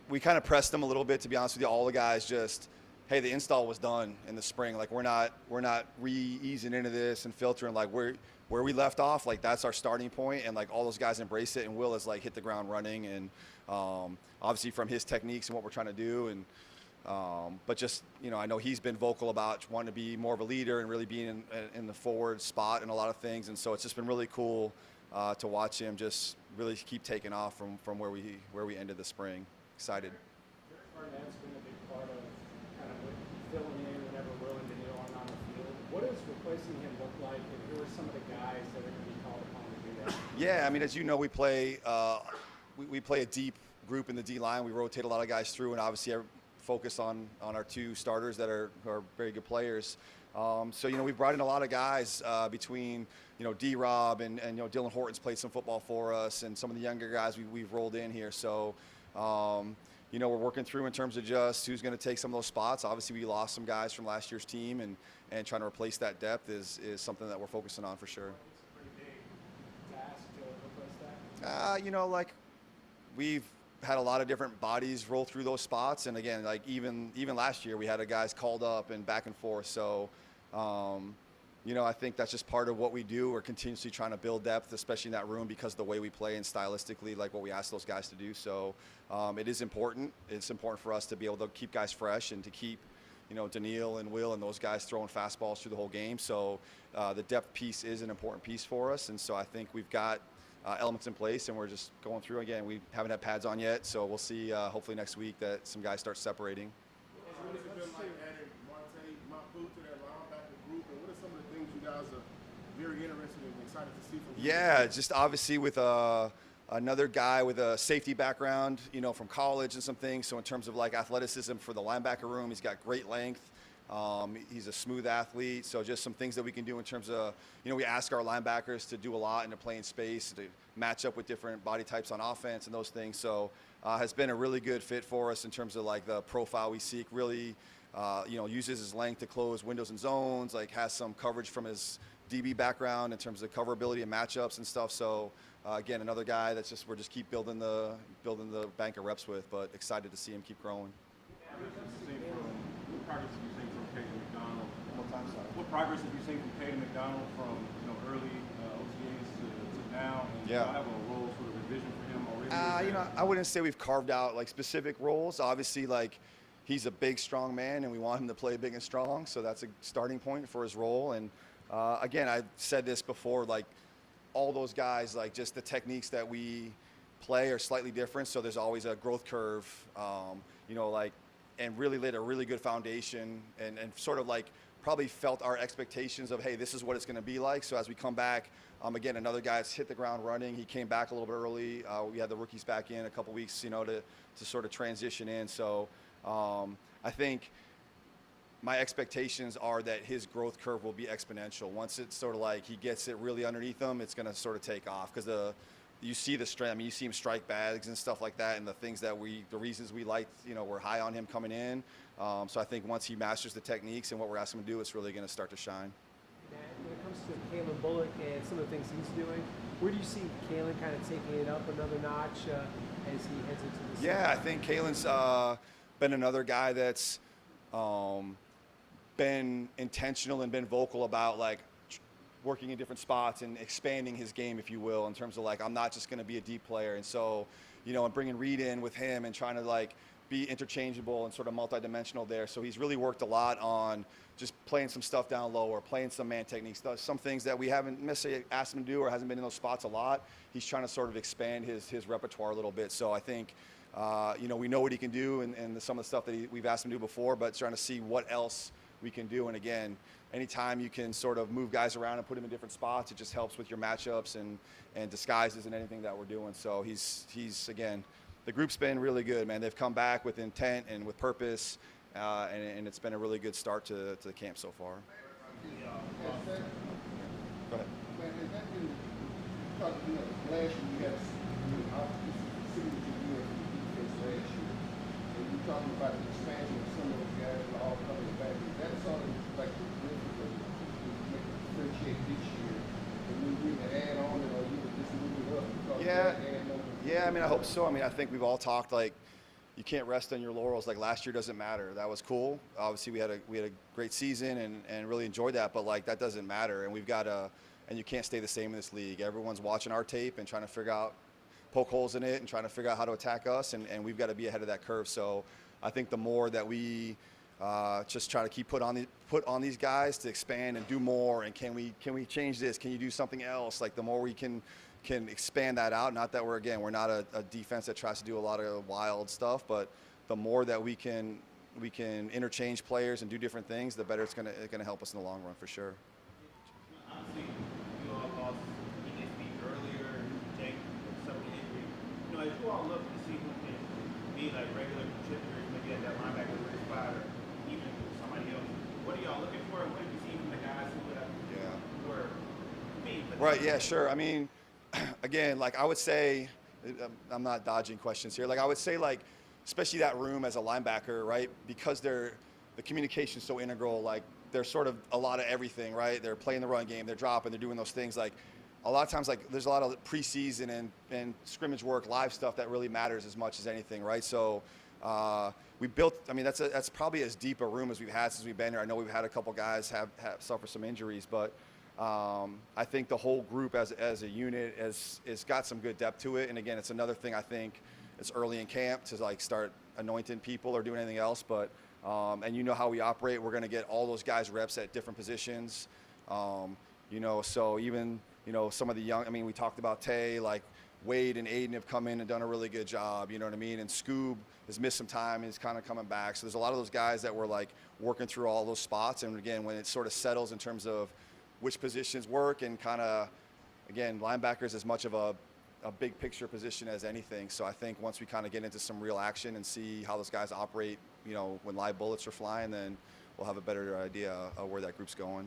we kind of pressed them a little bit, to be honest with you. All the guys just, hey, the install was done in the spring. Like we're not re-easing into this and filtering. Like where we left off, like that's our starting point, and like all those guys embrace it. And Will has like hit the ground running, and obviously from his techniques and what we're trying to do, and but just I know he's been vocal about wanting to be more of a leader and really being in the forward spot in a lot of things, and so it's just been really cool to watch him just really keep taking off from where we ended the spring. Excited. Barnett's been a big part of kind of filling in whenever Will and Daniil aren't on the field. What does replacing him look like, and who are some of the guys that are going to be called upon to do that? Yeah, I mean, as you know, we play a deep group in the D line. We rotate a lot of guys through, and obviously focus on our two starters that are very good players. So we've brought in a lot of guys between D-Rob and Dylan Horton's played some football for us, and some of the younger guys we've rolled in here. So we're working through in terms of just who's going to take some of those spots. Obviously, we lost some guys from last year's team, and trying to replace that depth is something that we're focusing on for sure. It's a pretty big task to replace that. Like we've had a lot of different bodies roll through those spots, and again, like even last year, we had guys called up and back and forth. So, I think that's just part of what we do. We're continuously trying to build depth, especially in that room, because of the way we play and stylistically, like what we ask those guys to do. So, it is important. It's important for us to be able to keep guys fresh and to keep, Daniil and Will and those guys throwing fastballs through the whole game. So, the depth piece is an important piece for us, and so I think we've got elements in place, and we're just going through. Again, we haven't had pads on yet, so we'll see hopefully next week that some guys start separating. What has it been like adding Monte to that linebacker group, and what are some of the things you guys are very interested and excited to see from him? Yeah, just obviously with another guy with a safety background, from college and some things. So in terms of like athleticism for the linebacker room, he's got great length. He's a smooth athlete, so just some things that we can do in terms of, we ask our linebackers to do a lot in the playing space, to match up with different body types on offense and those things. So has been a really good fit for us in terms of like the profile we seek. Really, uses his length to close windows and zones, like has some coverage from his DB background in terms of coverability and matchups and stuff. So again, another guy that's we're just keep building the bank of reps with, but excited to see him keep growing. What progress have you seen from Caden McDonald? One more time, sorry. What progress have you seen from Caden McDonald from early OTAs to now? And Yeah. do you have a role sort of envisioned for him already? I wouldn't say we've carved out like specific roles. Obviously, like he's a big, strong man, and we want him to play big and strong. So that's a starting point for his role. And again, I've said this before, like all those guys, like just the techniques that we play are slightly different. So there's always a growth curve, and really laid a really good foundation and sort of like probably felt our expectations of, hey, this is what it's going to be like. So as we come back, again, another guy's hit the ground running. He came back a little bit early. We had the rookies back in a couple weeks, to sort of transition in. So I think my expectations are that his growth curve will be exponential. Once it's sort of like he gets it really underneath him, it's going to sort of take off, because you see the strength. I mean, you see him strike bags and stuff like that, and the things that the reasons we liked, we're high on him coming in. So I think once he masters the techniques and what we're asking him to do, it's really going to start to shine. Matt, when it comes to Kalen Bullock and some of the things he's doing, where do you see Kalen kind of taking it up another notch as he heads into the season? Yeah, I think Kalen's been another guy that's been intentional and been vocal about like working in different spots and expanding his game, if you will, in terms of like, I'm not just going to be a deep player. And so, and bringing Reed in with him and trying to like be interchangeable and sort of multidimensional there. So he's really worked a lot on just playing some stuff down low or playing some man techniques, some things that we haven't necessarily asked him to do or hasn't been in those spots a lot. He's trying to sort of expand his repertoire a little bit. So I think, we know what he can do and some of the stuff that we've asked him to do before, but trying to see what else we can do. And again, anytime you can sort of move guys around and put them in different spots, it just helps with your matchups and disguises and anything that we're doing. So he's again, the group's been really good, man. They've come back with intent and with purpose, and it's been a really good start to the camp so far. Go ahead. Man, has that been, last year you had a opportunity to do it defense last year, and you're talking about the expansion of some of those guys that are all coming back. Is that sort of like the difference of differentiate this year? And we need to add on or you would just move it up? Yeah, I mean, I hope so. I mean, I think we've all talked like, you can't rest on your laurels. Like last year doesn't matter. That was cool. Obviously we had a great season and really enjoyed that, but like that doesn't matter. And and you can't stay the same in this league. Everyone's watching our tape and trying to figure out, poke holes in it and trying to figure out how to attack us, and we've got to be ahead of that curve. So I think the more that we just try to keep put on these guys to expand and do more, and can we change this? Can you do something else? Like the more we can expand that out. Not that we're not a defense that tries to do a lot of wild stuff, but the more that we can interchange players and do different things, the better it's gonna help us in the long run for sure. Honestly, you all lost ESP earlier, Jake, with some of the injury. As you all look to see who can be like regular contributors, maybe at that linebacker spot or even somebody else, what are y'all looking for? And what did you see from the guys who were being put Right, yeah, sure. I mean, again, like I would say, I'm not dodging questions here. Like I would say, like, especially that room as a linebacker, right? Because the communication's so integral, like they're sort of a lot of everything, right? They're playing the run game, they're dropping, they're doing those things. Like a lot of times, like there's a lot of preseason and scrimmage work, live stuff that really matters as much as anything, right? So we built, I mean, that's probably as deep a room as we've had since we've been here. I know we've had a couple guys have suffer some injuries, but I think the whole group as a unit has got some good depth to it. And again, it's another thing I think it's early in camp to like start anointing people or doing anything else. But and you know how we operate. We're going to get all those guys reps at different positions. So even some of the young. I mean, we talked about Tay. Like Wade and Aiden have come in and done a really good job. You know what I mean? And Scoob has missed some time and is kind of coming back. So there's a lot of those guys that were like working through all those spots. And again, when it sort of settles in terms of which positions work and kind of, again, linebackers as much of a big picture position as anything. So I think once we kind of get into some real action and see how those guys operate, when live bullets are flying, then we'll have a better idea of where that group's going.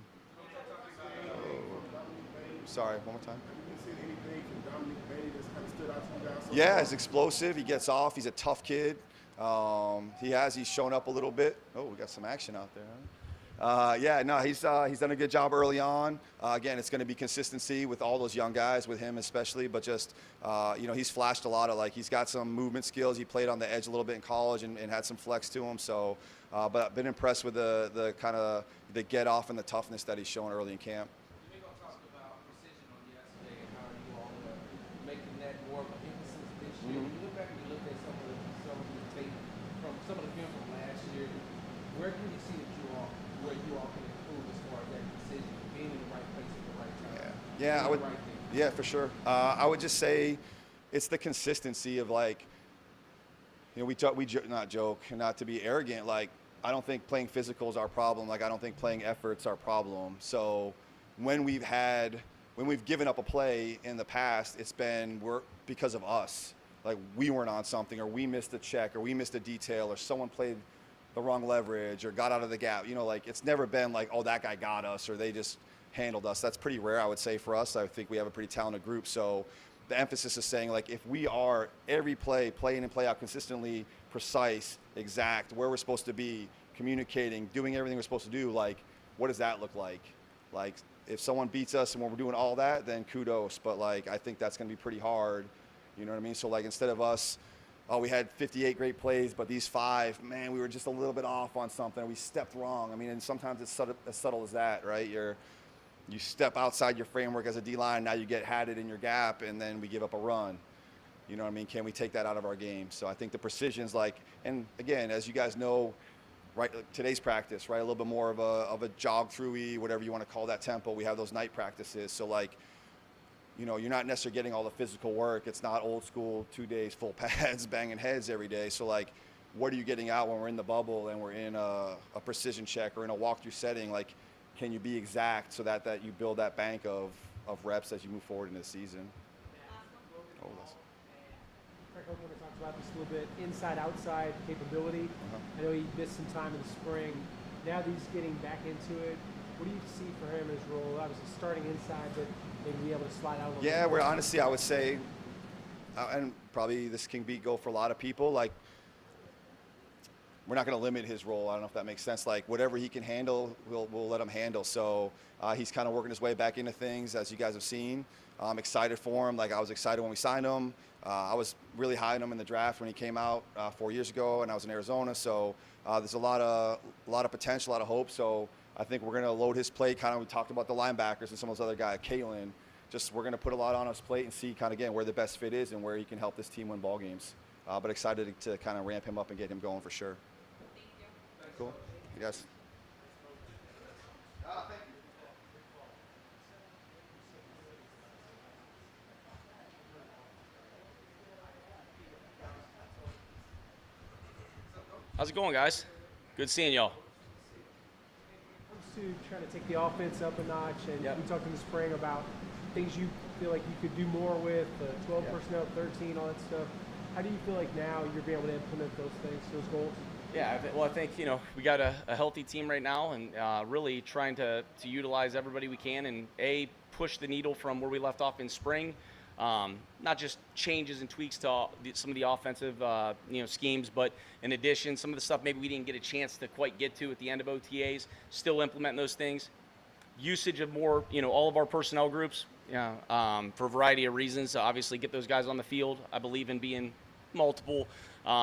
Sorry, one more time. Have you seen anything from Dominic Bay that's kind of stood out to you guys? Yeah, he's explosive. He gets off. He's a tough kid. He's shown up a little bit. Oh, we got some action out there, huh? He's done a good job early on. Again, it's going to be consistency with all those young guys, with him especially, but just, he's flashed a lot of, like, he's got some movement skills. He played on the edge a little bit in college and had some flex to him. So, but I've been impressed with the kind of the get off and the toughness that he's shown early in camp. You're going to talk about precision on yesterday and how you all are making that more of an emphasis this year. When you look back and you look at some of the tape from some of the film from last year, where can you see that where you all can improve as far as that precision, being in the right place at the right time? Yeah, I would. Yeah, for sure. I would just say it's the consistency of, like, not joke, not to be arrogant. Like, I don't think playing physical is our problem. Like, I don't think playing effort's our problem. So when we've given up a play in the past, it's been because of us. Like, we weren't on something, or we missed a check, or we missed a detail, or someone played the wrong leverage or got out of the gap. Like, it's never been like, oh, that guy got us or they just handled us. That's pretty rare, I would say, for us. I think we have a pretty talented group. So the emphasis is saying, like, if we are every play in and play out consistently, precise, exact, where we're supposed to be, communicating, doing everything we're supposed to do, like, what does that look like? Like, if someone beats us and when we're doing all that, then kudos. But, like, I think that's going to be pretty hard. You know what I mean? So, like, instead of us, we had 58 great plays, but these 5, man, we were just a little bit off on something. We stepped wrong. I mean, and sometimes it's as subtle as that, right? You step outside your framework as a D-line, now you get hatted in your gap, and then we give up a run. You know what I mean? Can we take that out of our game? So I think the precision's like, and again, as you guys know, right, today's practice, right, a little bit more of a jog-through-y, whatever you want to call that tempo. We have those night practices. So, like, you're not necessarily getting all the physical work. It's not old school 2 days, full pads, banging heads every day. So, like, what are you getting out when we're in the bubble and we're in a precision check or in a walkthrough setting? Like, can you be exact so that you build that bank of reps as you move forward into the season? Frank, I want to talk about this a little bit. Inside-outside capability. I know he missed some time in the spring. Now that he's getting back into it, what do you see for him in his role? Obviously starting inside, but maybe be able to slide out a little bit. Yeah, we're honestly, I would say, and probably this can go for a lot of people, like, we're not going to limit his role. I don't know if that makes sense. Like, whatever he can handle, we'll let him handle. So he's kind of working his way back into things, as you guys have seen. I'm excited for him. Like, I was excited when we signed him. I was really high on him in the draft when he came out 4 years ago, and I was in Arizona. So there's a lot of potential, a lot of hope. So I think we're going to load his plate. Kind of, we talked about the linebackers and some of those other guys, Kalen. Just we're going to put a lot on his plate and see kind of again where the best fit is and where he can help this team win ball games. But excited to kind of ramp him up and get him going for sure. Cool. Yes. How's it going, guys? Good seeing y'all. To trying to take the offense up a notch, and Yep. we talked in the spring about things you feel like you could do more with, 12 Yep. personnel, 13, all that stuff. How do you feel like now you're being able to implement those things, those goals? Yeah, I think we got a healthy team right now, and really trying to utilize everybody we can, and push the needle from where we left off in spring. Not just changes and tweaks to some of the offensive schemes, but in addition, some of the stuff maybe we didn't get a chance to quite get to at the end of OTAs. Still implementing those things. Usage of more, all of our personnel groups, for a variety of reasons. Obviously, get those guys on the field. I believe in being multiple,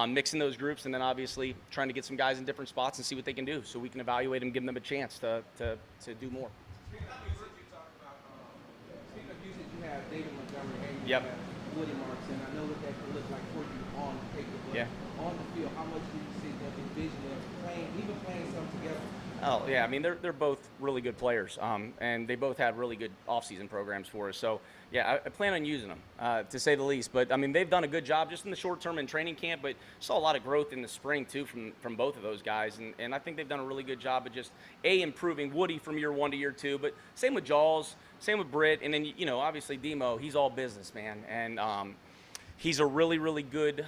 mixing those groups, and then obviously trying to get some guys in different spots and see what they can do, so we can evaluate them, give them a chance to do more. Speaking of usage, you talked about. Speaking of usage, you have David Montgomery and you Yep. have Woody Marks, and I know what that could look like for you on paper, but Yeah. on the field, how much do you see them envision them playing some together? Oh yeah, I mean they're both really good players, and they both had really good off-season programs for us. So yeah, I plan on using them to say the least. But I mean they've done a good job just in the short term in training camp, but saw a lot of growth in the spring too from both of those guys, and I think they've done a really good job of just improving Woody from year 1 to year 2. But same with Jaws, same with Britt, and then obviously Demo, he's all business, man, and he's a really good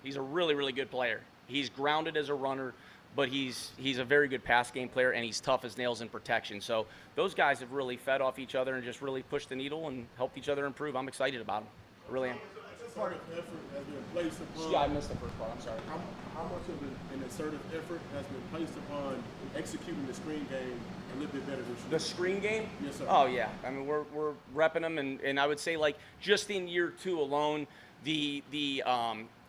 he's a really good player. He's grounded as a runner, but he's a very good pass game player, and he's tough as nails in protection. So those guys have really fed off each other and just really pushed the needle and helped each other improve. I'm excited about them. I really am. Part of effort has been placed upon. Yeah, I missed the first part. I'm sorry. How much of an assertive effort has been placed upon executing the screen game a little bit better this year? The screen game? Yes, sir. Oh, yeah. I mean, we're repping them, and I would say, like, just in year 2 alone, the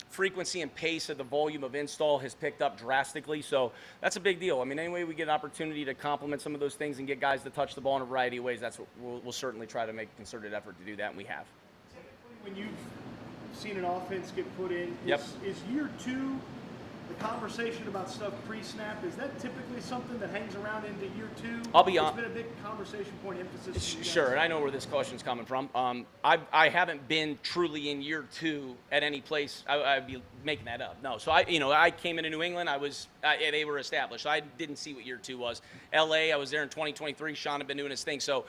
frequency and pace of the volume of install has picked up drastically, so that's a big deal. I mean, any way we get an opportunity to complement some of those things and get guys to touch the ball in a variety of ways, that's what we'll certainly try to make a concerted effort to do that, and we have. When you've seen an offense get put in, Yep. is year 2 the conversation about stuff pre-snap? Is that typically something that hangs around into year 2? I'll be It's honest. been a big conversation point emphasis. for you guys. Sure, and I know where this question's coming from. I haven't been truly in year 2 at any place. I'd be making that up. No, so I came into New England. They were established. I didn't see what year 2 was. LA, I was there in 2023. Sean had been doing his thing. So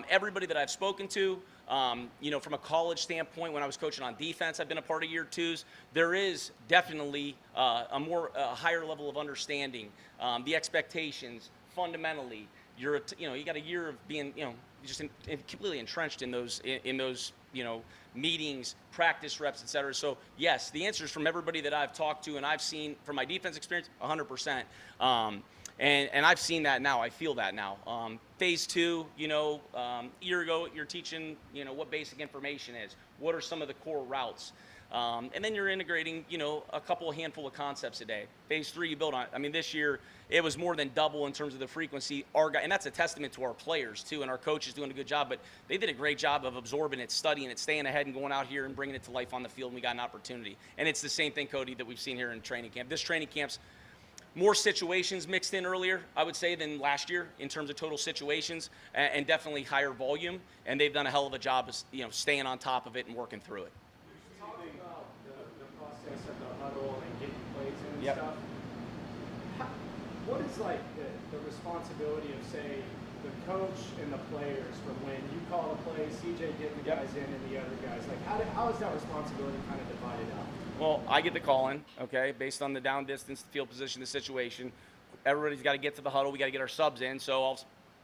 everybody that I've spoken to, from a college standpoint, when I was coaching on defense, I've been a part of year 2s. There is definitely a higher level of understanding, the expectations fundamentally. You got a year of being, just completely entrenched in those meetings, practice reps, et cetera. So yes, the answer is from everybody that I've talked to and I've seen from my defense experience, 100%. And I've seen that now. I feel that now. Phase 2, year ago, you're teaching, what basic information is. What are some of the core routes? And then you're integrating, a handful of concepts a day. Phase 3, you build on. I mean, this year, it was more than double in terms of the frequency. And that's a testament to our players, too, and our coaches doing a good job. But they did a great job of absorbing it, studying it, staying ahead, and going out here and bringing it to life on the field, and we got an opportunity. And it's the same thing, Cody, that we've seen here in training camp. This training camp's more situations mixed in earlier, I would say, than last year in terms of total situations, and definitely higher volume. And they've done a hell of a job of, staying on top of it and working through it. Talk about the process of the huddle and getting plays in and Yep. stuff. What is like the responsibility of, say, the coach and the players from when you call a play, CJ getting the guys in and the other guys? Like, how is that responsibility kind of divided up? Well, I get the call in, okay, based on the down distance, the field position, the situation. Everybody's got to get to the huddle. We got to get our subs in. So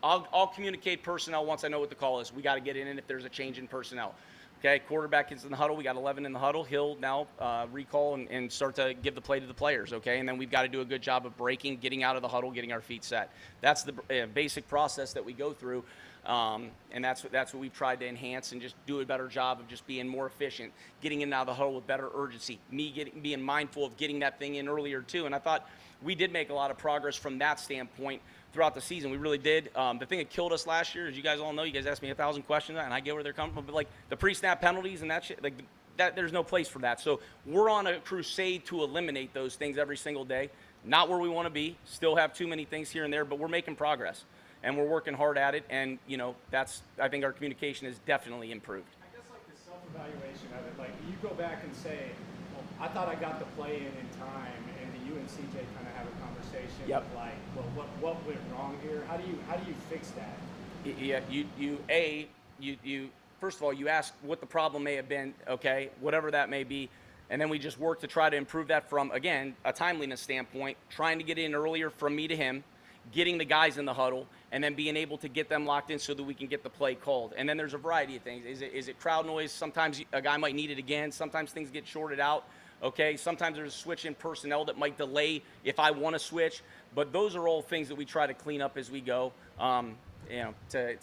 I'll communicate personnel once I know what the call is. We got to get in if there's a change in personnel. Okay, quarterback is in the huddle. We got 11 in the huddle. He'll now recall and start to give the play to the players, okay? And then we've got to do a good job of breaking, getting out of the huddle, getting our feet set. That's the basic process that we go through. And that's what we've tried to enhance and just do a better job of just being more efficient, getting in and out of the huddle with better urgency, being mindful of getting that thing in earlier too. And I thought we did make a lot of progress from that standpoint throughout the season. We really did. The thing that killed us last year, as you guys all know, you guys asked me 1,000 questions, and I get where they're coming from, but like the pre-snap penalties and that shit, like that, there's no place for that. So we're on a crusade to eliminate those things every single day. Not where we want to be. Still have too many things here and there, but we're making progress, and we're working hard at it. And I think our communication has definitely improved. I guess like the self-evaluation of it, like you go back and say, well, I thought I got the play in time, and the you and CJ kind of have a conversation. Yep. Like, well, what went wrong here? How do you fix that? Yeah, you first of all, you ask what the problem may have been, okay, whatever that may be, and then we just work to try to improve that from, again, a timeliness standpoint, trying to get in earlier from me to him, getting the guys in the huddle, and then being able to get them locked in so that we can get the play called. And then there's a variety of things. Is it crowd noise? Sometimes a guy might need it again. Sometimes things get shorted out, okay? Sometimes there's a switch in personnel that might delay if I want to switch. But those are all things that we try to clean up as we go, to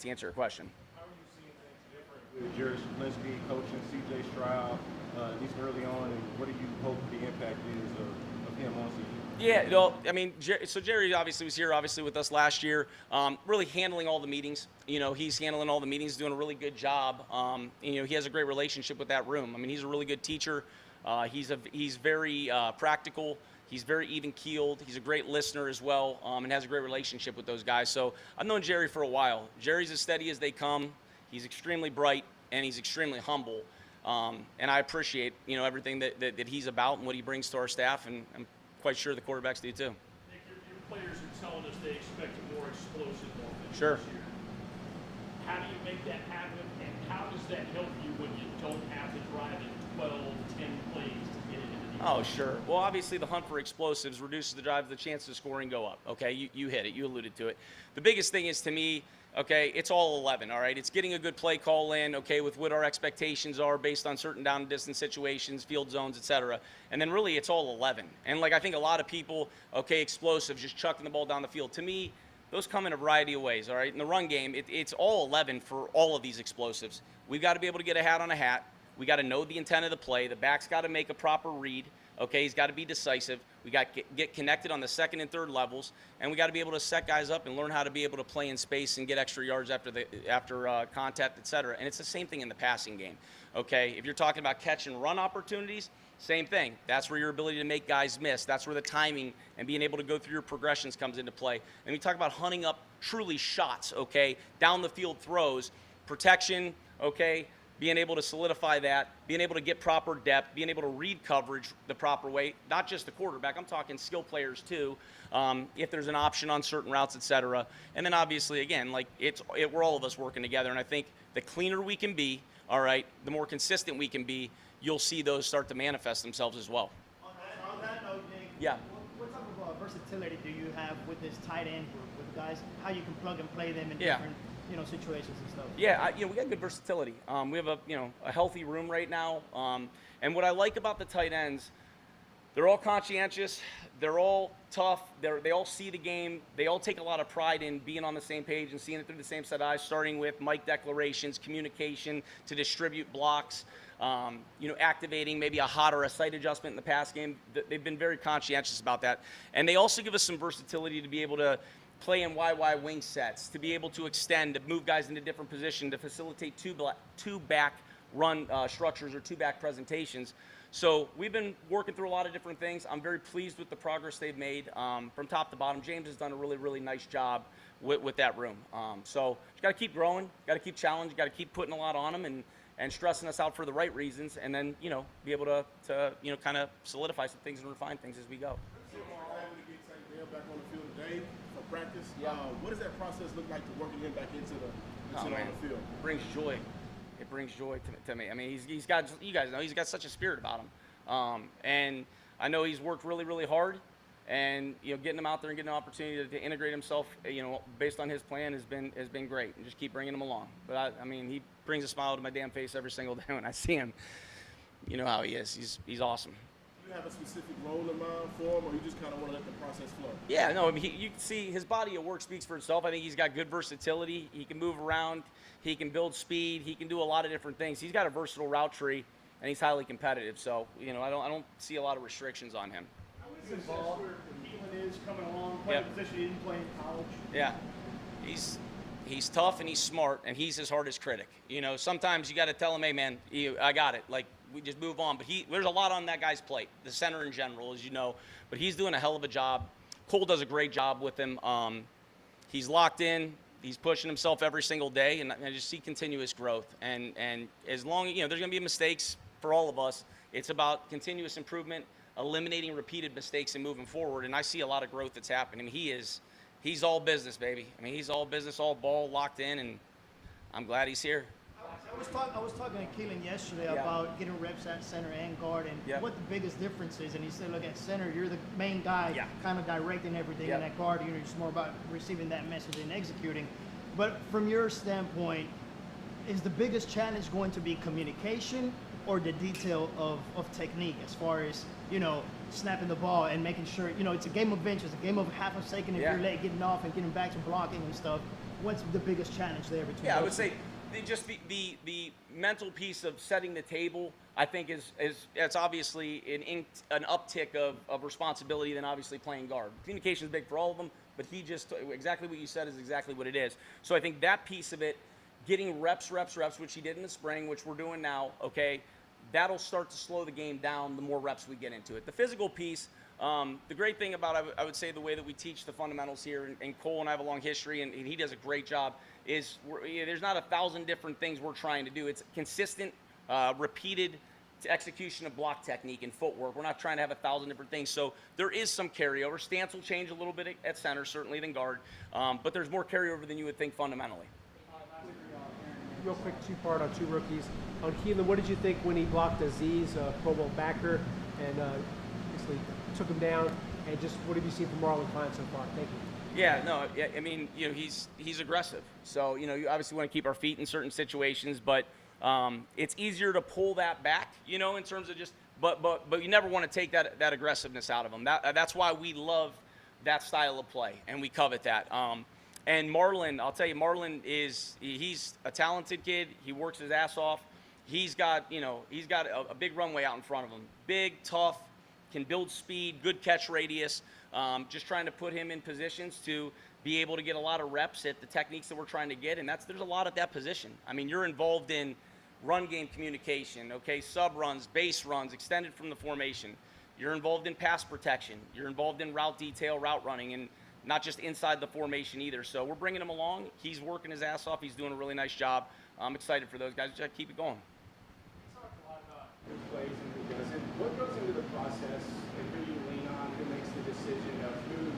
answer your question. How are you seeing things different with Jerry Shalinsky coaching C.J. Stroud, at least early on, and what do you hope the impact is of him on season? Yeah, no, I mean, so Jerry obviously was here, with us last year, really handling all the meetings. He's handling all the meetings, doing a really good job. He has a great relationship with that room. I mean, he's a really good teacher. He's very practical. He's very even-keeled. He's a great listener as well, and has a great relationship with those guys. So I've known Jerry for a while. Jerry's as steady as they come. He's extremely bright, and he's extremely humble. And I appreciate, everything that he's about and what he brings to our staff, and I'm quite sure the quarterbacks do too. Nick, your players are telling us they expect a more explosive offense Sure. this year. How do you make that happen, and how does that help you when you don't have to drive in 12, 10 plays to get it into the Oh, sure. Well, obviously the hunt for explosives reduces the drive, the chances of scoring go up. Okay, you hit it. You alluded to it. The biggest thing is, to me, okay, it's all 11, all right? It's getting a good play call in, okay, with what our expectations are based on certain down and distance situations, field zones, et cetera. And then really it's all 11. And I think a lot of people, okay, explosive, just chucking the ball down the field. To me, those come in a variety of ways, all right? In the run game, it's all 11 for all of these explosives. We've got to be able to get a hat on a hat. We got to know the intent of the play. The back's got to make a proper read. Okay, he's got to be decisive. We got to get connected on the second and third levels, and we got to be able to set guys up and learn how to be able to play in space and get extra yards after contact, et cetera. And it's the same thing in the passing game. Okay, if you're talking about catch and run opportunities, same thing. That's where your ability to make guys miss. That's where the timing and being able to go through your progressions comes into play. And we talk about hunting up truly shots, okay, down the field throws, protection, okay, being able to solidify that, being able to get proper depth, being able to read coverage the proper way, not just the quarterback, I'm talking skill players too, if there's an option on certain routes, et cetera. And then obviously, again, we're all of us working together, and I think the cleaner we can be, all right, the more consistent we can be, you'll see those start to manifest themselves as well. On that note, Nick, Yeah. what type of versatility do you have with this tight end group, with guys, how you can plug and play them in Yeah. different situations and stuff? Yeah, we got good versatility. We have a healthy room right now. And what I like about the tight ends, they're all conscientious. They're all tough. They all see the game. They all take a lot of pride in being on the same page and seeing it through the same set of eyes, starting with mic declarations, communication to distribute blocks, activating maybe a hot or a sight adjustment in the pass game. They've been very conscientious about that. And they also give us some versatility to be able to play in YY wing sets, to be able to extend, to move guys into different positions, to facilitate two back run structures or two back presentations. So we've been working through a lot of different things. I'm very pleased with the progress they've made from top to bottom. James has done a really, really nice job with that room. So you got to keep growing, got to keep challenging, got to keep putting a lot on them and stressing us out for the right reasons, and then be able to kind of solidify some things and refine things as we go. Back on the field today for practice. Yeah. What does that process look like to working him back into the on the field? It brings joy. It brings joy to me. I mean, he's got, you guys know, he's got such a spirit about him. And I know he's worked really, really hard. And getting him out there and getting an opportunity to integrate himself, based on his plan has been great. And just keep bringing him along. But I mean, he brings a smile to my damn face every single day when I see him. You know how he is. He's awesome. you have a specific role in mind for him, or you just kind of want to let the process flow? Yeah, no, I mean, you can see his body of work speaks for itself. I think he's got good versatility. He can move around. He can build speed. He can do a lot of different things. He's got a versatile route tree, and he's highly competitive. So, you know, I don't see a lot of restrictions on him. How is this where Keelan is coming along, playing a position he didn't play in college? Yeah, he's tough and he's smart, and he's his hardest critic. You know, sometimes you got to tell him, hey, man, I got it. Like, we just move on. But there's a lot on that guy's plate, the center in general, as you know. But he's doing a hell of a job. Cole does a great job with him. He's locked in. He's pushing himself every single day, and I just see continuous growth. And as long as, you know, there's going to be mistakes for all of us. It's about continuous improvement, eliminating repeated mistakes and moving forward. And I see a lot of growth that's happening. He's all business, baby. I mean, he's all business, all ball, locked in, and I'm glad he's here. I was talking to Keelan yesterday about getting reps at center and guard and what the biggest difference is. And he said, look, at center, you're the main guy kind of directing everything. And at guard, you're just more about receiving that message and executing. But from your standpoint, is the biggest challenge going to be communication or the detail of technique as far as, you know, snapping the ball and making sure, you know, it's a game of bench, it's a game of half a second if you're late getting off and getting back to blocking and stuff. What's the biggest challenge there between I would say just the mental piece of setting the table, I think is it's obviously an uptick of responsibility than obviously playing guard. Communication is big for all of them, but exactly what you said is exactly what it is. So I think that piece of it, getting reps, which he did in the spring, which we're doing now, okay, that'll start to slow the game down the more reps we get into it. The physical piece, the great thing about, I would say, the way that we teach the fundamentals here, and Cole and I have a long history, and he does a great job, is there's not 1,000 different things we're trying to do. It's consistent, repeated execution of block technique and footwork. We're not trying to have 1,000 different things. So there is some carryover. Stance will change a little bit at center, certainly, than guard, but there's more carryover than you would think fundamentally. Real quick, two-part on two rookies. On Keelan, what did you think when he blocked Aziz, Pro Bowl backer, and basically took him down? And just what have you seen from Marlon Klein so far? Thank you. Yeah, no, I mean, you know, he's aggressive. So, you know, you obviously want to keep our feet in certain situations, but it's easier to pull that back, you know, in terms of just, but you never want to take that aggressiveness out of him. That's why we love that style of play, and we covet that. And Marlon, I'll tell you, he's a talented kid. He works his ass off. He's got a big runway out in front of him. Big, tough, can build speed, good catch radius. Just trying to put him in positions to be able to get a lot of reps at the techniques that we're trying to get, and there's a lot at that position. I mean, you're involved in run game communication, okay, sub runs, base runs, extended from the formation. You're involved in pass protection. You're involved in route detail, route running, and not just inside the formation either. So we're bringing him along. He's working his ass off. He's doing a really nice job. I'm excited for those guys. Just keep it going. We talked a lot about who plays and who doesn't. What goes into the process and who you lean on, who makes the decision of who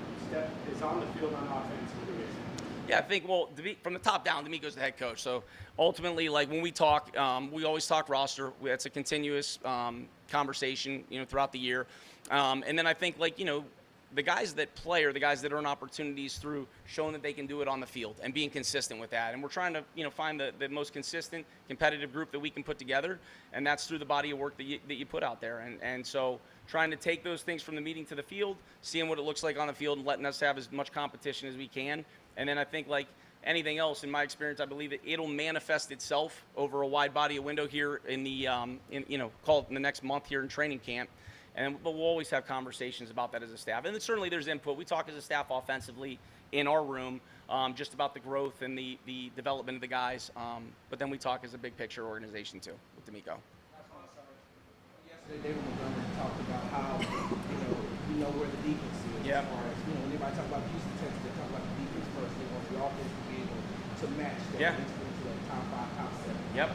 is on the field on offense and who isn't? Yeah, I think, well, from the top down, D'Amico's the head coach. So ultimately, like when we talk, we always talk roster. It's a continuous conversation, you know, throughout the year. And then I think, like, you know, the guys that play are the guys that earn opportunities through showing that they can do it on the field and being consistent with that. And we're trying to, you know, find the most consistent, competitive group that we can put together, and that's through the body of work that you put out there. And so trying to take those things from the meeting to the field, seeing what it looks like on the field, and letting us have as much competition as we can. And then I think, like anything else, in my experience, I believe that it'll manifest itself over a wide body of window here in the, call it in the next month here in training camp. But we'll always have conversations about that as a staff. And certainly there's input. We talk as a staff offensively in our room just about the growth and the development of the guys. But then we talk as a big picture organization too with D'Amico. Yesterday, David Montgomery talked about how, you know where the defense is. Yeah. As far as, when anybody talk about Houston Texans, they talk about the defense first. They want the offense to be able to match that. Yeah. Into that top 5, top 7. Yep.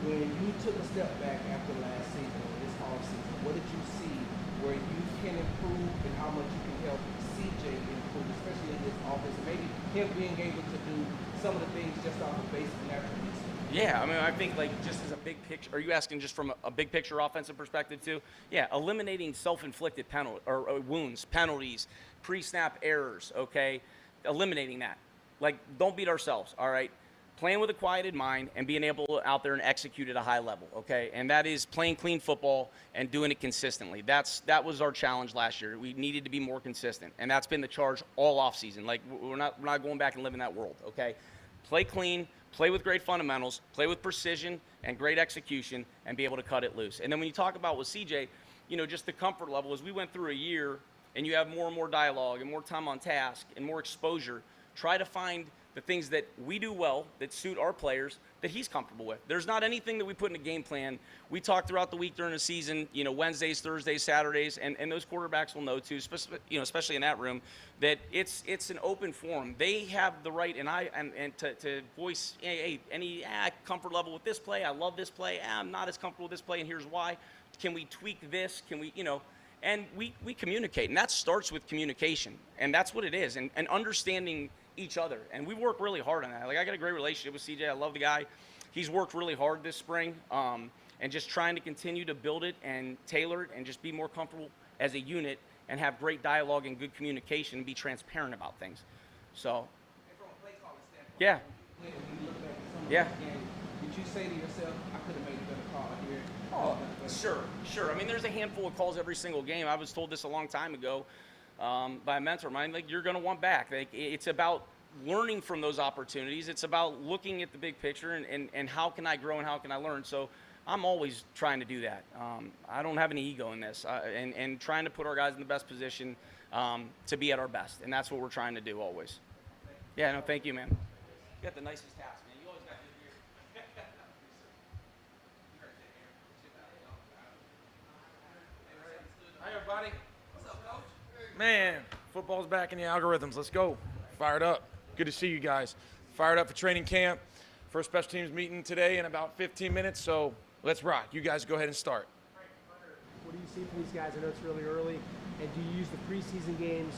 When you took a step back after last season, or this offseason, what did you see where you can improve and how much you can help CJ improve, especially in this offense? Maybe him being able to do some of the things just off of basic natural instinct. Yeah, I mean, I think, like, just as a big picture, are you asking just from a big picture offensive perspective too? Yeah, eliminating self-inflicted wounds, penalties, pre-snap errors, okay? Eliminating that. Like, don't beat ourselves, all right? playing with a quieted mind and being able to out there and execute at a high level, okay? And that is playing clean football and doing it consistently. That was our challenge last year. We needed to be more consistent, and that's been the charge all offseason. Like, we're not going back and living that world, okay? Play clean, play with great fundamentals, play with precision and great execution, and be able to cut it loose. And then when you talk about with CJ, you know, just the comfort level, as we went through a year and you have more and more dialogue and more time on task and more exposure, try to find the things that we do well that suit our players that he's comfortable with. There's not anything that we put in a game plan. We talk throughout the week during the season, you know, Wednesdays, Thursdays, Saturdays, and those quarterbacks will know too, especially in that room, that it's an open forum. They have the right and to voice any comfort level with this play. I love this play. I'm not as comfortable with this play, and here's why. Can we tweak this? Can we, you know? And we communicate, and that starts with communication, and that's what it is, and understanding each other. And we work really hard on that. Like, I got a great relationship with CJ. I love the guy. He's worked really hard this spring, and just trying to continue to build it and tailor it and just be more comfortable as a unit and have great dialogue and good communication and be transparent about things. So, And from a play calling standpoint, yeah. when you look back at some of Yeah. the game, did you say to yourself, I could have made a better call here? Oh, sure. I mean, there's a handful of calls every single game. I was told this a long time ago by a mentor of mine. Like, you're going to want back. Like, it's about learning from those opportunities. It's about looking at the big picture and how can I grow and how can I learn. So I'm always trying to do that. I don't have any ego in this, and trying to put our guys in the best position to be at our best. And that's what we're trying to do always. Yeah, no, thank you, man. You got the nicest hats, man. You always got good gear. Hi, everybody. What's up, Coach? Man, football's back in the algorithms. Let's go. Fired up. Good to see you guys. Fired up for training camp. First special teams meeting today in about 15 minutes, so let's rock. You guys go ahead and start. What do you see from these guys? I know it's really early. And do you use the preseason games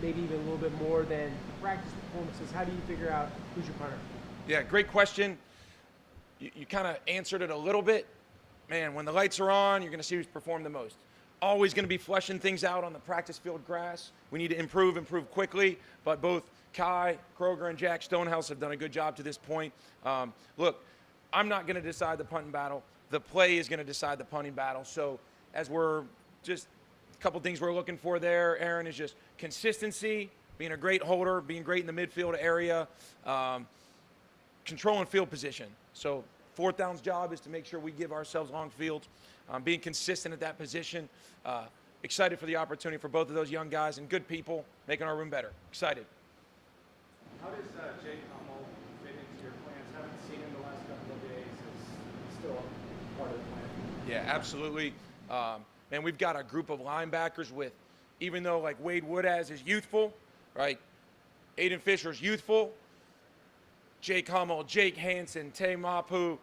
maybe even a little bit more than practice performances? How do you figure out who's your punter? Yeah, great question. You kind of answered it a little bit. Man, when the lights are on, you're going to see who's performed the most. Always going to be fleshing things out on the practice field grass. We need to improve quickly, but both Kai, Kroger, and Jack Stonehouse have done a good job to this point. Look, I'm not going to decide the punting battle. The play is going to decide the punting battle. So as we're just a couple things we're looking for there, Aaron, is just consistency, being a great holder, being great in the midfield area, controlling field position. So fourth down's job is to make sure we give ourselves long fields, being consistent at that position. Excited for the opportunity for both of those young guys and good people making our room better. Excited. How does Jake Hummel fit into your plans? Haven't seen him the last couple of days. Is still part of the plan? Yeah, absolutely. And we've got a group of linebackers with, even though like Wade Woodaz is youthful, right? Aiden Fisher's youthful. Jake Hummel, Jake Hansen, Tay Mapu,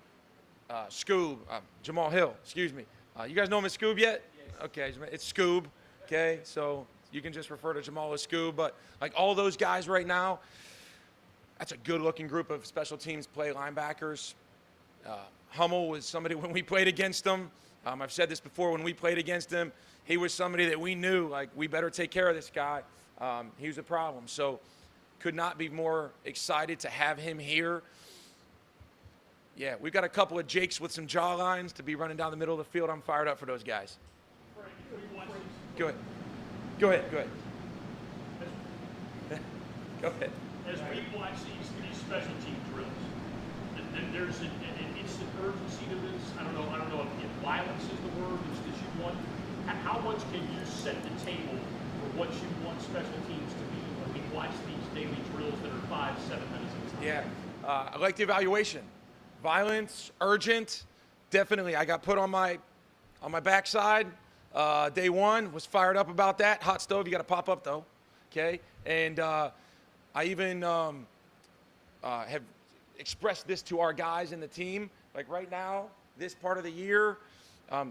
Scoob, Jamal Hill, excuse me. You guys know him as Scoob yet? Yes. Okay, it's Scoob, okay? So you can just refer to Jamal as Scoob. But like all those guys right now, that's a good-looking group of special teams play linebackers. Hummel was somebody when we played against him. I've said this before, when we played against him, he was somebody that we knew, like, we better take care of this guy. He was a problem. So could not be more excited to have him here. Yeah, we've got a couple of Jakes with some jaw lines to be running down the middle of the field. I'm fired up for those guys. Go ahead. Go ahead. Go ahead. Go ahead. As we watch these special team drills, there's an instant urgency to this. I don't know if violence is the word that you want. How much can you set the table for what you want special teams to be when we watch these daily drills that are 5-7 minutes at a time? Yeah, I like the evaluation. Violence, urgent, definitely. I got put on my backside. Day one, was fired up about that. Hot stove, you got to pop up though, okay? And I even have expressed this to our guys in the team. Like right now, this part of the year,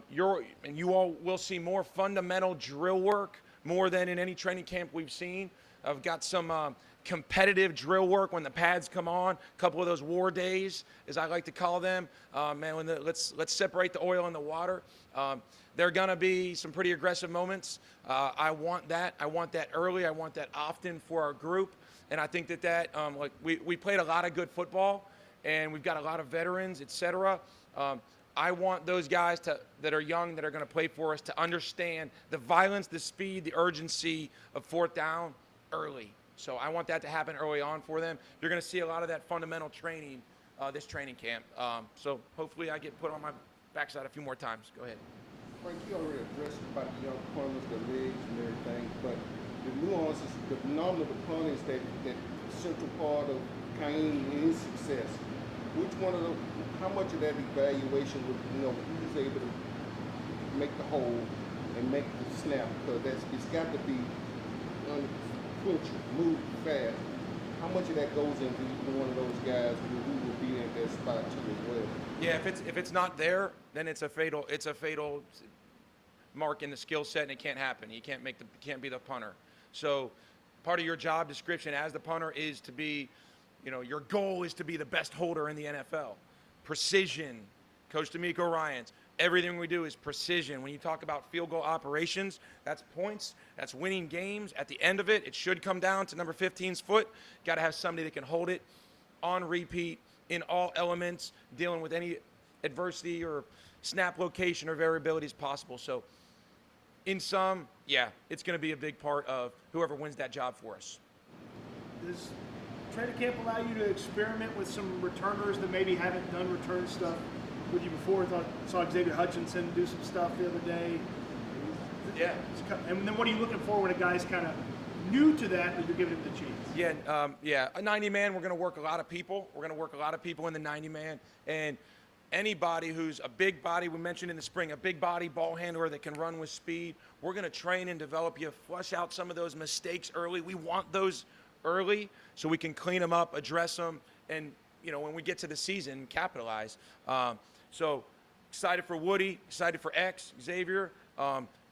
you all will see more fundamental drill work more than in any training camp we've seen. I've got some competitive drill work when the pads come on, a couple of those war days, as I like to call them. Man, let's separate the oil and the water. There are going to be some pretty aggressive moments. I want that. I want that early. I want that often for our group. And I think that like we played a lot of good football, and we've got a lot of veterans, et cetera. I want those guys that are young, that are going to play for us, to understand the violence, the speed, the urgency of fourth down early. So I want that to happen early on for them. You're going to see a lot of that fundamental training this training camp. So hopefully I get put on my backside a few more times. Go ahead. Frank, you already addressed about the young punters, the legs and everything, but the nuances, the phenomenon of the punters that central part of Cain and his success. Which one of those, how much of that evaluation would, who's able to make the hole and make the snap? Because it's got to be unquenchable, move fast. How much of that goes into one of those guys who will be in that spot too as well? Yeah, if it's not there, then it's a fatal mark in the skill set, and it can't happen. You can't be the punter. So part of your job description as the punter is to be, your goal is to be the best holder in the NFL. Precision. Coach D'Amico Ryans, everything we do is precision. When you talk about field goal operations, that's points, that's winning games. At the end of it, it should come down to number 15's foot. Got to have somebody that can hold it on repeat in all elements, dealing with any adversity or snap location or variability as possible. So in sum, yeah, it's going to be a big part of whoever wins that job for us. Does training camp allow you to experiment with some returners that maybe haven't done return stuff with you before? Saw Xavier Hutchinson do some stuff the other day. Yeah. And then what are you looking for when a guy's kind of new to that you're giving him the chance? Yeah, a 90-man, we're going to work a lot of people. We're going to work a lot of people in the 90-man. And anybody who's a big body, we mentioned in the spring, a big body ball handler that can run with speed, we're going to train and develop you, flush out some of those mistakes early. We want those early so we can clean them up, address them, and, when we get to the season, capitalize. So excited for Woody, excited for X, Xavier.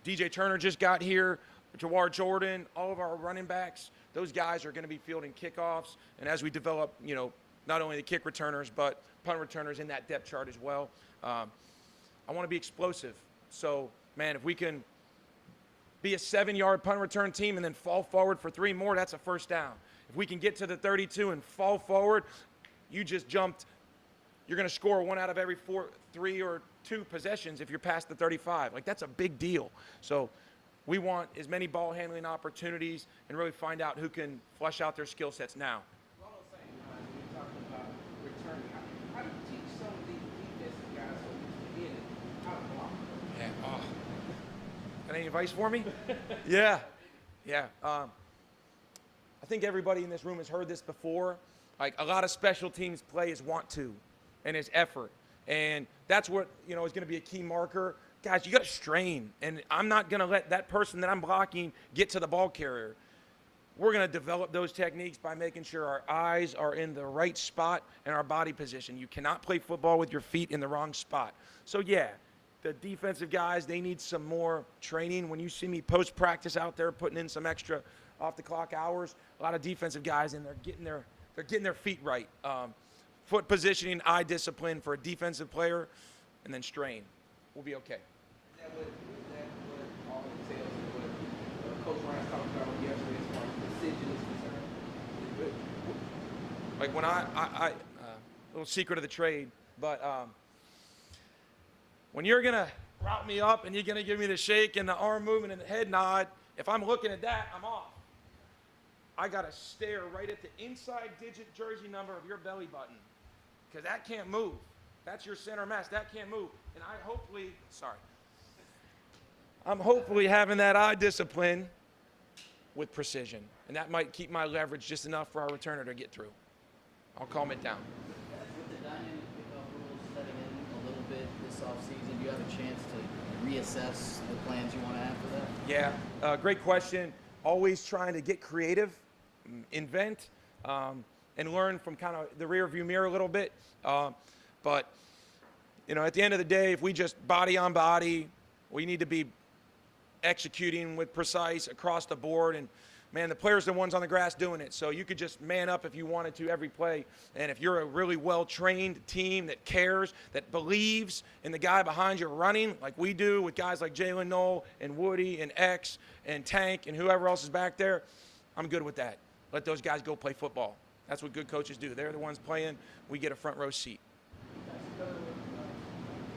DJ Turner just got here, Jawar Jordan, all of our running backs. Those guys are going to be fielding kickoffs. And as we develop, not only the kick returners, but punt returners in that depth chart as well. I want to be explosive. So, man, if we can be a 7-yard punt return team and then fall forward for 3 more, that's a first down. If we can get to the 32 and fall forward, you just jumped. You're going to score 1 out of every 3 or 2 possessions if you're past the 35. That's a big deal. So we want as many ball handling opportunities and really find out who can flesh out their skill sets now. Along the same lines, when you're talking about returning, how do you teach some of these defensive guys who in it how to block? Yeah. Got any advice for me? Yeah. I think everybody in this room has heard this before. A lot of special teams play is want to, and is effort. And that's what, is going to be a key marker. Guys, you got to strain. And I'm not going to let that person that I'm blocking get to the ball carrier. We're going to develop those techniques by making sure our eyes are in the right spot and our body position. You cannot play football with your feet in the wrong spot. So, yeah, the defensive guys, they need some more training. When you see me post-practice out there putting in some extra off-the-clock hours, a lot of defensive guys, and they're getting their feet right. Foot positioning, eye discipline for a defensive player, and then strain. We'll be okay. Is that what all entails and what Coach Ryan talked about yesterday as far as precision is concerned? Like when I little secret of the trade, but when you're going to route me up and you're going to give me the shake and the arm movement and the head nod, if I'm looking at that, I'm off. I got to stare right at the inside digit jersey number of your belly button because that can't move. That's your center mass. That can't move. And I'm hopefully having that eye discipline with precision. And that might keep my leverage just enough for our returner to get through. I'll calm it down. With the dynamic pickup rules setting in a little bit this offseason, do you have a chance to reassess the plans you want to have for that? Yeah, great question. Always trying to get creative, invent, and learn from kind of the rear view mirror a little bit. But, at the end of the day, if we just body on body, we need to be executing with precise across the board. And, man, the players are the ones on the grass doing it. So you could just man up if you wanted to every play. And if you're a really well-trained team that cares, that believes in the guy behind you running, like we do with guys like Jalen Knoll and Woody and X and Tank and whoever else is back there, I'm good with that. Let those guys go play football. That's what good coaches do. They're the ones playing. We get a front row seat.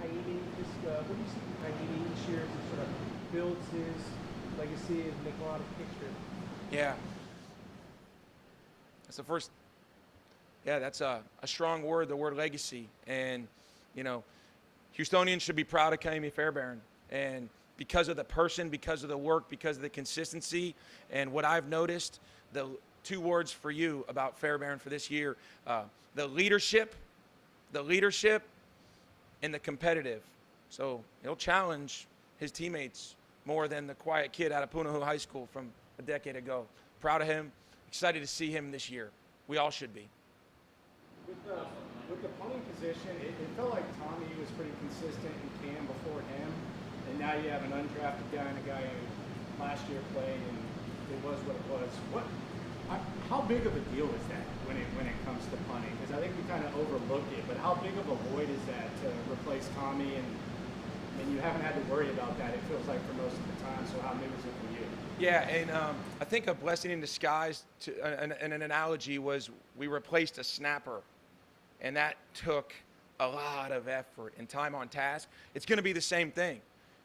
What do you see from Kaimi this year as he sort of builds his legacy and make a lot of picture? Yeah. That's the first. Yeah, that's a strong word, the word legacy. And, Houstonians should be proud of Kaimi Fairbairn. And because of the person, because of the work, because of the consistency, and what I've noticed, the 2 words for you about Fairbairn for this year, the leadership, and the competitive. So he'll challenge his teammates more than the quiet kid out of Punahou High School from a decade ago. Proud of him. Excited to see him this year. We all should be. With the punting position, it felt like Tommy was pretty consistent in Cam before him, and now you have an undrafted guy and a guy who last year played, and it was what it was. How big of a deal is that when it comes to punting? Because I think we kind of overlook it, but how big of a void is that to replace Tommy, and you haven't had to worry about that, it feels like, for most of the time, so how big is it for you? Yeah, and I think a blessing in disguise, an analogy was we replaced a snapper, and that took a lot of effort and time on task. It's going to be the same thing,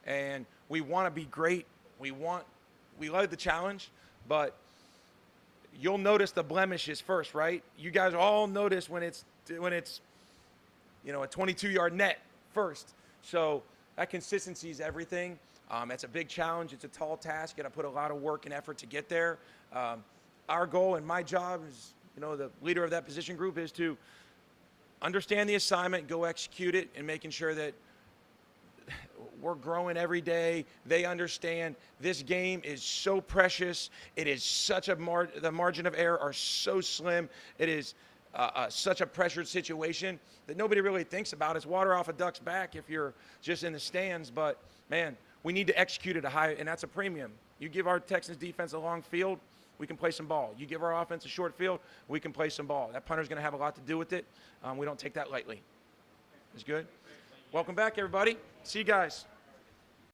and we want to be great. We love the challenge, but you'll notice the blemishes first, right? You guys all notice when it's a 22-yard net first. So that consistency is everything. It's a big challenge. It's a tall task. You got to put a lot of work and effort to get there. Our goal and my job as the leader of that position group is to understand the assignment, go execute it, and making sure that we're growing every day. They understand this game is so precious. It is such the margin of error are so slim. It is such a pressured situation that nobody really thinks about. It's water off a duck's back if you're just in the stands. But, man, we need to execute at a high, and that's a premium. You give our Texans defense a long field, we can play some ball. You give our offense a short field, we can play some ball. That punter's going to have a lot to do with it. We don't take that lightly. It's good. Welcome back, everybody. See you guys.